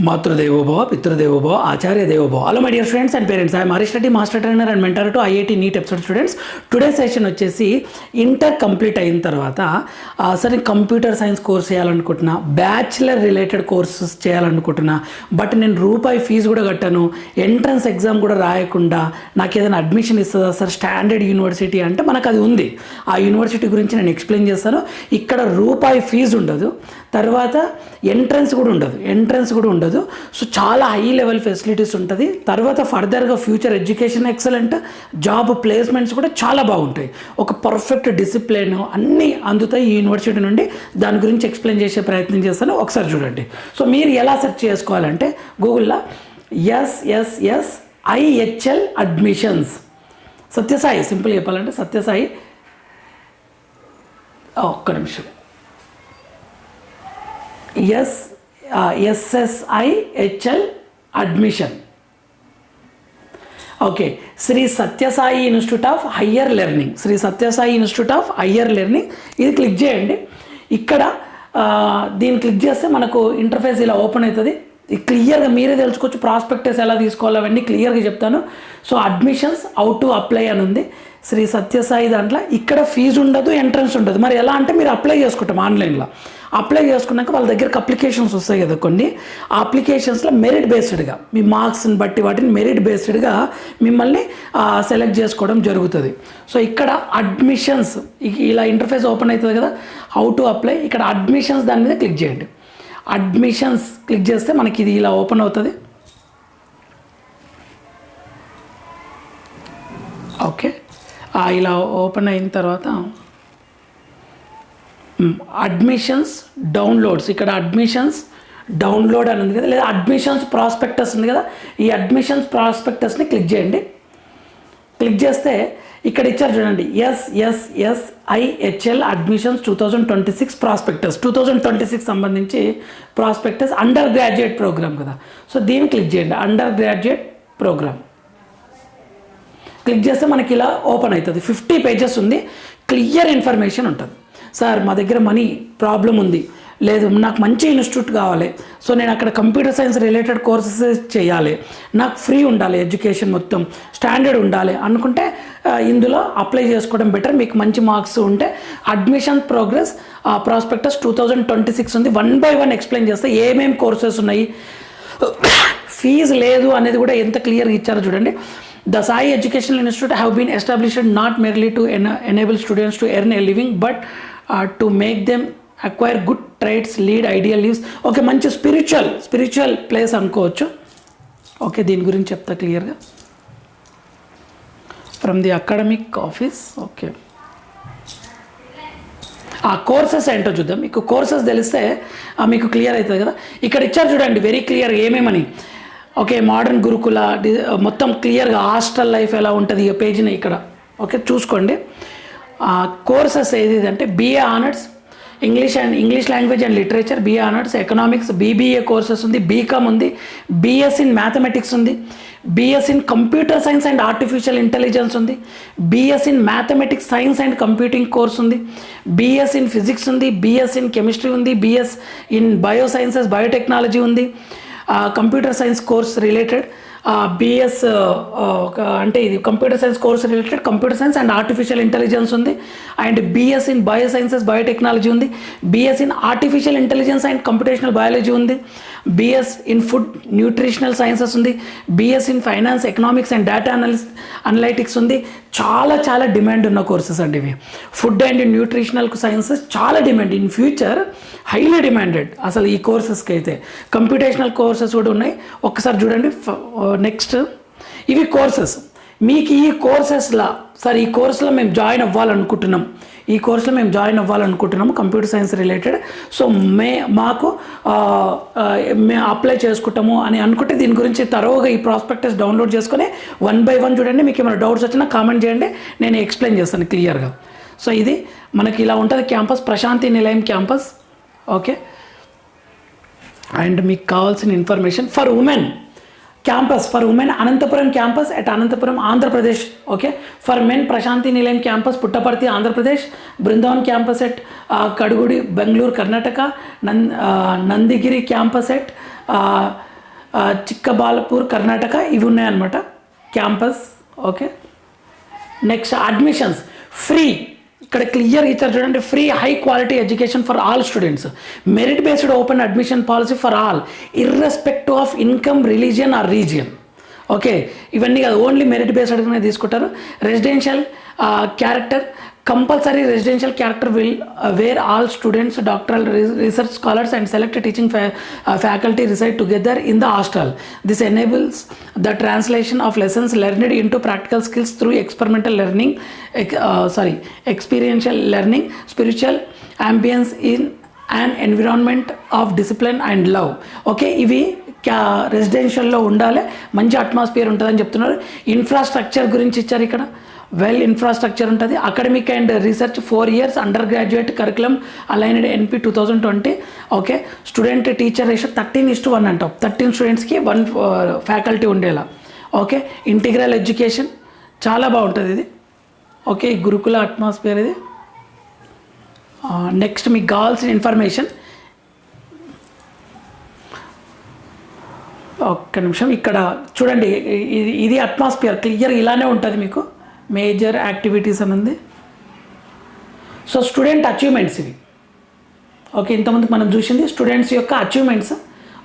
మాతృదేవో భవ పితృదేవో భవ ఆచార్య దేవో భవ. Hello my dear students and parents, I'm Harish Reddy, master trainer and mentor to IIT NEET episode students. Today session వచ్చేసి inter complete అయిన తర్వాత సరే కంప్యూటర్ సైన్స్ కోర్స్ చేయాలనుకుంటున్నా, బ్యాచిలర్ రిలేటెడ్ కోర్సెస్ చేయాలనుకుంటున్నా, బట్ నేను రూపాయి ఫీజు కూడా కట్టాను, ఎంట్రన్స్ ఎగ్జామ్ కూడా రాయకుండా నాకు ఏదైనా అడ్మిషన్ ఇస్తుందా సార్ స్టాండర్డ్ యూనివర్సిటీ అంటే మనకు అది ఉంది. ఆ యూనివర్సిటీ గురించి నేను ఎక్స్ప్లెయిన్ చేస్తాను. ఇక్కడ రూపాయి ఫీజు ఉండదు, తర్వాత ఎంట్రన్స్ కూడా ఉండదు. సో చాలా హై లెవెల్ ఫెసిలిటీస్ ఉంటుంది. తర్వాత ఫర్దర్గా future education excellent, job placements కూడా చాలా బాగుంటాయి. ఒక పర్ఫెక్ట్ డిసిప్లిన్ అన్నీ అందుతాయి ఈ యూనివర్సిటీ నుండి. దాని గురించి ఎక్స్ప్లెయిన్ చేసే ప్రయత్నం చేస్తాను, ఒకసారి చూడండి. సో మీరు ఎలా సెర్చ్ చేసుకోవాలంటే గూగుల్లో SSSIHL అడ్మిషన్స్, సత్యసాయి, సింపుల్ చెప్పాలంటే సత్యసాయి, ఒక్క నిమిషం, SSIHL admission. Okay, Sri Sathya Sai institute of higher learning, ఇది క్లిక్ చేయండి. ఇక్కడ దీన్ని క్లిక్ చేస్తే మనకు ఇంటర్ఫేస్ ఇలా ఓపెన్ అవుతుంది. క్లియర్గా మీరే తెలుసుకోవచ్చు ప్రాస్పెక్టస్ ఎలా తీసుకోవాలి, అవన్నీ క్లియర్గా చెప్తాను. So admissions how to apply అని ఉంది శ్రీ సత్యసాయి దాంట్లో. ఇక్కడ ఫీజు ఉండదు, ఎంట్రన్స్ ఉండదు. మరి ఎలా అంటే మీరు అప్లై చేసుకుంటాం ఆన్లైన్లో. అప్లై చేసుకున్నాక వాళ్ళ దగ్గరకు అప్లికేషన్స్ వస్తాయి కదా కొన్ని, ఆ అప్లికేషన్స్లో మెరిట్ బేస్డ్గా మీ మార్క్స్ని బట్టి వాటిని మెరిట్ బేస్డ్గా మిమ్మల్ని సెలెక్ట్ చేసుకోవడం జరుగుతుంది. సో ఇక్కడ అడ్మిషన్స్ ఇలా ఇంటర్ఫేస్ ఓపెన్ అవుతుంది కదా, హౌ టు అప్లై. ఇక్కడ అడ్మిషన్స్ దాని మీద క్లిక్ చేయండి. అడ్మిషన్స్ క్లిక్ చేస్తే మనకి ఇది ఇలా ఓపెన్ అవుతుంది. ఓకే, ఇలా ఓపెన్ అయిన తర్వాత అడ్మిషన్స్ డౌన్లోడ్స్, ఇక్కడ అడ్మిషన్స్ డౌన్లోడ్ అని ఉంది కదా, లేదా అడ్మిషన్స్ ప్రాస్పెక్టస్ ఉంది కదా, ఈ అడ్మిషన్స్ ప్రాస్పెక్టస్ని క్లిక్ చేయండి. క్లిక్ చేస్తే ఇక్కడ ఇచ్చారు చూడండి, SSSIHL అడ్మిషన్స్ 2026 ప్రాస్పెక్టస్, 2026 సంబంధించి ప్రాస్పెక్టస్ అండర్ గ్రాడ్యుయేట్ ప్రోగ్రామ్ కదా. సో దీన్ని క్లిక్ చేయండి, అండర్ గ్రాడ్యుయేట్ ప్రోగ్రామ్. క్లిక్ చేస్తే మనకి ఇలా ఓపెన్ అవుతుంది. 50 పేజెస్ ఉంది, క్లియర్ ఇన్ఫర్మేషన్ ఉంటుంది. సార్ మా దగ్గర మనీ ప్రాబ్లం ఉంది, లేదు నాకు మంచి ఇన్స్టిట్యూట్ కావాలి, సో నేను అక్కడ కంప్యూటర్ సైన్స్ రిలేటెడ్ కోర్సెస్ చేయాలి, నాకు ఫ్రీ ఉండాలి, ఎడ్యుకేషన్ మొత్తం స్టాండర్డ్ ఉండాలి అనుకుంటే ఇందులో అప్లై చేసుకోవడం బెటర్. మీకు మంచి మార్క్స్ ఉంటే అడ్మిషన్ ప్రోగ్రెస్ ప్రాస్పెక్టస్ 2026 ఉంది. 1 by 1 ఎక్స్ప్లెయిన్ చేస్తే ఏమేమి కోర్సెస్ ఉన్నాయి, ఫీజు లేదు అనేది కూడా ఎంత క్లియర్గా ఇచ్చారో చూడండి. The Sai Educational Institute have been established not merely to enable students to earn a living, but to make them acquire good traits, lead ideal lives. Okay, మంచి స్పిరిచువల్ ప్లేస్ అనుకోవచ్చు. ఓకే, దీని గురించి చెప్తా క్లియర్గా from the academic office. Okay, ఆ courses ఏంటో చూద్దాం. మీకు కోర్సెస్ తెలిస్తే మీకు క్లియర్ అవుతుంది కదా. ఇక్కడ ఇచ్చారు చూడండి వెరీ క్లియర్ ఏమేమని. ఓకే, మోడర్న్ గురుకుల మొత్తం క్లియర్గా హాస్టల్ లైఫ్ ఎలా ఉంటుంది ఈ పేజీని ఇక్కడ. ఓకే చూసుకోండి. కోర్సెస్ ఏది అంటే BA honours English language and literature, BA honours economics, BBA courses ఉంది, BCom ఉంది, BS ఇన్ మ్యాథమెటిక్స్ ఉంది, BS in computer science and artificial intelligence ఉంది, BS in mathematics science and computing course ఉంది, BS in physics ఉంది, BS in chemistry ఉంది, BS in biosciences biotechnology ఉంది, computer science course related, BS అంటే ఇది computer science course related computer science and artificial intelligence ఉంది, and BS in biosciences biotechnology ఉంది, BS in artificial intelligence and computational biology ఉంది, BS in food nutritional sciences ఉంది, BS in finance economics and data analytics ఉంది. చాలా demand ఉన్న courses అండి ఇవి. Food and nutritional sciences చాలా demand, in future highly demanded అసలు ఈ కోర్సెస్కి అయితే. కంప్యూటేషనల్ కోర్సెస్ కూడా ఉన్నాయి, ఒక్కసారి చూడండి. నెక్స్ట్ ఇవి కోర్సెస్. మీకు ఈ కోర్సెస్లో సార్ ఈ కోర్సులో మేము జాయిన్ అవ్వాలనుకుంటున్నాము కంప్యూటర్ సైన్స్ రిలేటెడ్, సో మేము అప్లై చేసుకుంటాము అని అనుకుంటే దీని గురించి తరోగా ఈ ప్రాస్పెక్టస్ డౌన్లోడ్ చేసుకొని 1 by 1 చూడండి. మీకు ఏమైనా డౌట్స్ వచ్చినా కామెంట్ చేయండి, నేను ఎక్స్ప్లెయిన్ చేస్తాను క్లియర్గా. సో ఇది మనకి ఇలా ఉంటుంది campus, Prashanti Nilayam campus. Okay, and మీకు కావాల్సిన information for women campus, for women Anantapuram campus at Anantapuram Andhra Pradesh. Okay, for men Prashanti Nilayam campus Puttaparthi Andhra Pradesh, Brindavan campus at Kadugodi Bengaluru Karnataka, Nandigiri campus at Chikkaballapur Karnataka ఇవి ఉన్నాయన్నమాట campus. Okay, next admissions free. ఇక్కడ క్లియర్ ఇచ్చారు చూడండి, free high quality education for all students, merit based open admission policy for all irrespective of income, religion or region. Okay, ఇవన్నీ కాదు, only merit బేస్డ్గానే తీసుకుంటారు. Residential character compulsory, residential character will where all students, doctoral research scholars and select teaching faculty reside together in the hostel. This enables the translation of lessons learned into practical skills through experimental learning, experiential learning, spiritual ambience in and environment of discipline and love. Okay, ఇవి రెసిడెన్షియల్లో ఉండాలి, మంచి atmosphere ఉంటుందని చెప్తున్నారు. Infrastructure గురించి ఇచ్చారు ఇక్కడ, well infrastructure ఉంటుంది. Academic and research 4 years under graduate curriculum aligned NP 2020. Okay, student teacher ratio 13:1 అంటాం, 13 స్టూడెంట్స్కి 1 ఫ్యాకల్టీ ఉండేలా. ఓకే, ఇంటిగ్రల్ ఎడ్యుకేషన్ చాలా బాగుంటుంది ఇది. ఓకే, గురుకుల అట్మాస్ఫియర్ ఇది. నెక్స్ట్ మీకు కావాల్సిన ఇన్ఫర్మేషన్, ఒక్క నిమిషం ఇక్కడ చూడండి, ఇది అట్మాస్ఫియర్ క్లియర్ ఇలానే ఉంటుంది మీకు. మేజర్ యాక్టివిటీస్ అని ఉంది. సో స్టూడెంట్ అచీవ్మెంట్స్ ఇవి. ఓకే, ఇంతకుముందు మనం చూసింది స్టూడెంట్స్ యొక్క అచీవ్మెంట్స్.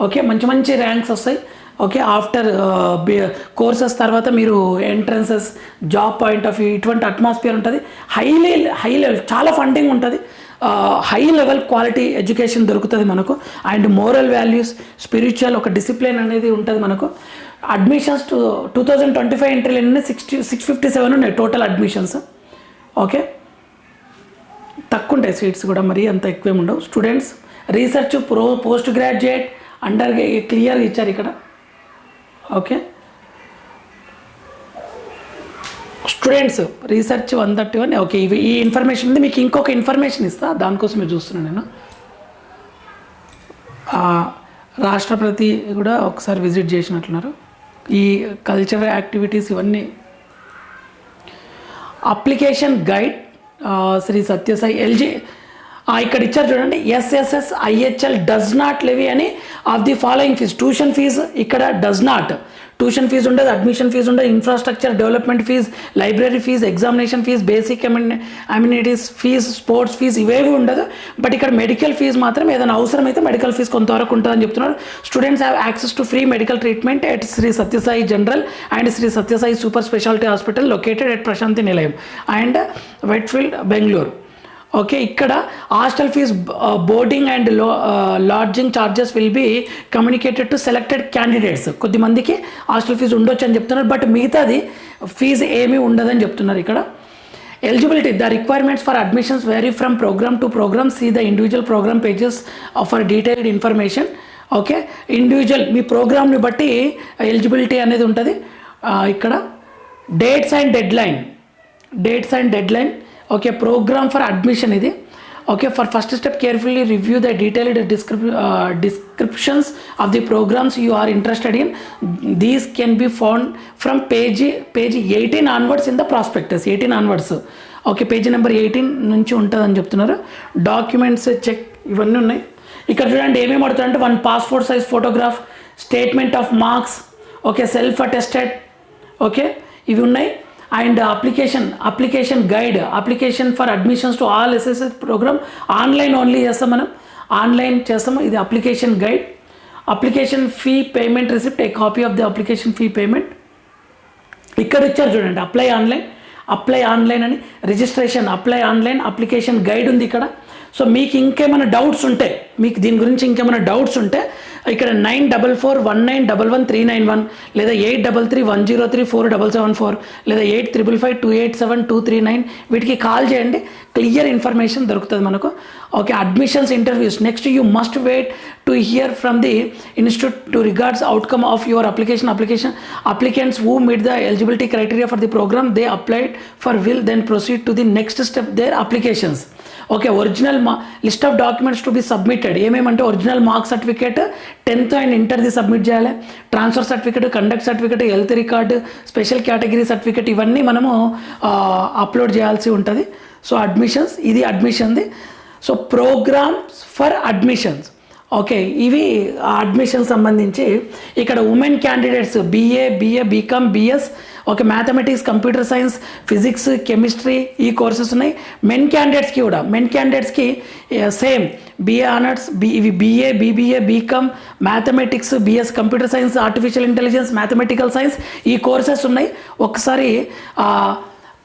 ఓకే, మంచి మంచి ర్యాంక్స్ వస్తాయి. ఓకే, ఆఫ్టర్ కోర్సెస్ తర్వాత మీరు entrances, job point of view, ఇటువంటి అట్మాస్ఫియర్ ఉంటుంది. హై లెవెల్ చాలా ఫండింగ్ ఉంటుంది. హై లెవెల్ క్వాలిటీ ఎడ్యుకేషన్ దొరుకుతుంది మనకు. అండ్ మోరల్ వాల్యూస్, స్పిరిచువల్ ఒక డిసిప్లిన్ అనేది ఉంటుంది మనకు. అడ్మిషన్స్ 2025 ఎంట్రీలు 657 ఉన్నాయి టోటల్ అడ్మిషన్స్. ఓకే, తక్కువ ఉంటాయి సీట్స్ కూడా, మరీ అంత ఎక్కువేమి ఉండవు. Students research, post graduate, under క్లియర్గా ఇచ్చారు ఇక్కడ. Okay, students research 131. ఓకే, ఇవి ఈ ఇన్ఫర్మేషన్ ఉంది. మీకు ఇంకొక ఇన్ఫర్మేషన్ ఇస్తా, దానికోసం మీరు చూస్తున్నాను నేను. రాష్ట్రపతి కూడా ఒకసారి విజిట్ చేసినట్లున్నారు. ఈ కల్చరల్ యాక్టివిటీస్ ఇవన్నీ. అప్లికేషన్ గైడ్ శ్రీ సత్యసాయి ఎల్జీ ఇక్కడ ఇచ్చారు చూడండి. SSS IHL does not levy any of the following fees. Tuition fee ఇక్కడ డస్ నాట్, ట్యూషన్ ఫీజు ఉండదు, అడ్మిషన్ ఫీజు ఉండదు, infrastructure development fees, library fees, examination fees, basic amenities fees, sports fees ఇవేవి ఉండదు. But ఇక్కడ medical fee మాత్రం ఏదైనా అవసరమైతే medical fee కొంతవరకు ఉంటుందని చెప్తున్నారు. Students have access to free medical treatment at Shri Sathya Sai general and Shri Sathya Sai super speciality hospital located at Prashanti Nilayam and Whitefield, Bengaluru. Okay, ఇక్కడ hostel fees, boarding and lodging charges will be communicated to selected candidates. కొద్దిమందికి hostel fee ఉండొచ్చు అని చెప్తున్నారు, but మిగతాది fee ఏమీ ఉండదని చెప్తున్నారు ఇక్కడ. Eligibility, the requirements for admissions vary from program to program. See the individual program pages for detailed information. Okay, individual మీ ప్రోగ్రామ్ని బట్టి ఎలిజిబిలిటీ అనేది ఉంటుంది ఇక్కడ. Dates and deadline. Okay, program for admission ఇది. Okay, for first step carefully review the detailed descriptions of the programs you are interested in. These can be found from page 18 onwards in the prospectus. 18 onwards. Okay, page number 18 నుంచి ఉంటుందని చెప్తున్నారు. Documents check ఇవన్నీ ఉన్నాయి ఇక్కడ. చూడండి ఏమేమి పడుతుందంటే 1 passport size photograph, statement of marks, okay, self attested, okay, ఇవి ఉన్నాయి. And application guide, application for admissions to all SSS programme online only చేస్తాం, మనం ఆన్లైన్ చేస్తాము. ఇది application guide. Application fee payment receipt, a copy of the application fee payment. ఇక్కడ ఇచ్చారు చూడండి, apply online అని, registration, apply online, application guide ఉంది ఇక్కడ. సో మీకు ఇంకేమైనా డౌట్స్ ఉంటే, మీకు దీని గురించి ఇంకేమైనా డౌట్స్ ఉంటే ఇక్కడ 9441911391 లేదా 8331034774 లేదా 8552872239 వీటికి కాల్ చేయండి. క్లియర్ ఇన్ఫర్మేషన్ దొరుకుతుంది మనకు. Okay, admissions interviews. Next you must wait to hear from the institute to regards outcome of your application. Applicants who meet the eligibility criteria for the program they applied for will then proceed to the next step their applications. Okay, original list of documents to be submitted. ఏమేమంటే original mark certificate, 10th and ఇంటర్ది submit చేయాలి. Transfer certificate, conduct certificate, health record, special category certificate ఇవన్నీ మనము upload చేయాల్సి ఉంటుంది. So admissions, ఇది అడ్మిషన్ది. So programs for admissions. Okay, ఇవి అడ్మిషన్ సంబంధించి ఇక్కడ women candidates BA, B Com, BS, okay, mathematics, computer science, physics, chemistry ఈ కోర్సెస్ ఉన్నాయి. మెన్ క్యాండిడేట్స్కి సేమ్ BA ఆనర్స్, ఇవి BA, BBA, BCom, mathematics, BS computer science, artificial intelligence, mathematical science ఈ courses ఉన్నాయి. ఒకసారి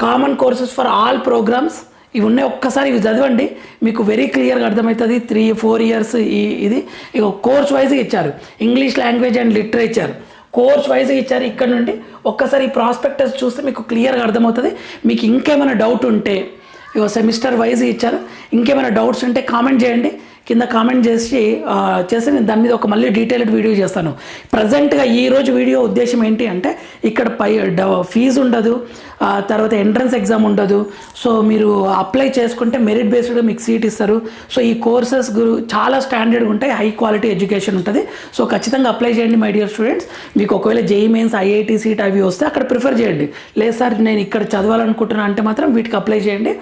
common courses for all programmes ఇవి ఉన్నాయి. ఒక్కసారి ఇవి చదవండి, మీకు వెరీ క్లియర్గా అర్థమవుతుంది. 3-4 ఇయర్స్ ఇది ఇక కోర్స్ వైజ్గా ఇచ్చారు. English language and literature course వైజ్గా ఇచ్చారు. ఇక్కడ నుండి ఒక్కసారి ఈ ప్రాస్పెక్టస్ చూస్తే మీకు క్లియర్గా అర్థమవుతుంది. మీకు ఇంకేమైనా డౌట్ ఉంటే ఇక సెమిస్టర్ వైజ్ ఇచ్చారు. ఇంకేమైనా డౌట్స్ ఉంటే కామెంట్ చేయండి, కింద కామెంట్ చేసి నేను దాని మీద ఒక మళ్ళీ డీటెయిల్డ్ వీడియో చేస్తాను. ప్రజెంట్గా ఈరోజు వీడియో ఉద్దేశం ఏంటి అంటే ఇక్కడ ఫీజు ఉండదు, తర్వాత ఎంట్రన్స్ ఎగ్జామ్ ఉండదు. సో మీరు అప్లై చేసుకుంటే మెరిట్ బేస్డ్గా మీకు సీట్ ఇస్తారు. సో ఈ కోర్సెస్ చాలా స్టాండర్డ్గా ఉంటాయి, హై క్వాలిటీ ఎడ్యుకేషన్ ఉంటుంది. సో ఖచ్చితంగా అప్లై చేయండి మై డియర్ స్టూడెంట్స్. మీకు ఒకవేళ JEE మెయిన్స్, IIT సీట్ అవి వస్తే అక్కడ ప్రిఫర్ చేయండి. లేదు సార్ నేను ఇక్కడ చదవాలనుకుంటున్నా అంటే మాత్రం వీటికి అప్లై చేయండి.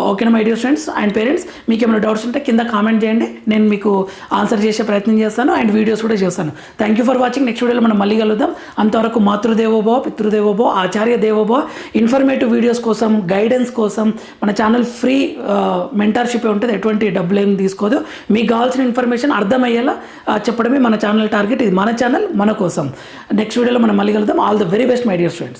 ఓకేనా my dear students and parents, మీకు ఏమైనా డౌట్స్ ఉంటే కింద కామెంట్ చేయండి, నేను మీకు ఆన్సర్ చేసే ప్రయత్నం చేస్తాను అండ్ వీడియోస్ కూడా చేస్తాను. Thank you for watching. Next వీడియోలో మనం మళ్ళీ కలుద్దాం. అంతవరకు మాతృదేవోభవ, పితృదేవోభవ, ఆచార్య దేవోభవ. ఇన్ఫర్మేటివ్ వీడియోస్ కోసం, గైడెన్స్ కోసం మన ఛానల్ ఫ్రీ మెంటర్షిప్ ఉంటుంది, ఎటువంటి డబ్బులు ఏం తీసుకోదు. మీకు కావాల్సిన ఇన్ఫర్మేషన్ అర్థమయ్యేలా చెప్పడమే మన ఛానల్ టార్గెట్. ఇది మన ఛానల్, మన కోసం. నెక్స్ట్ వీడియోలో మనం మళ్ళీ కలుద్దాం. All the very best my dear students.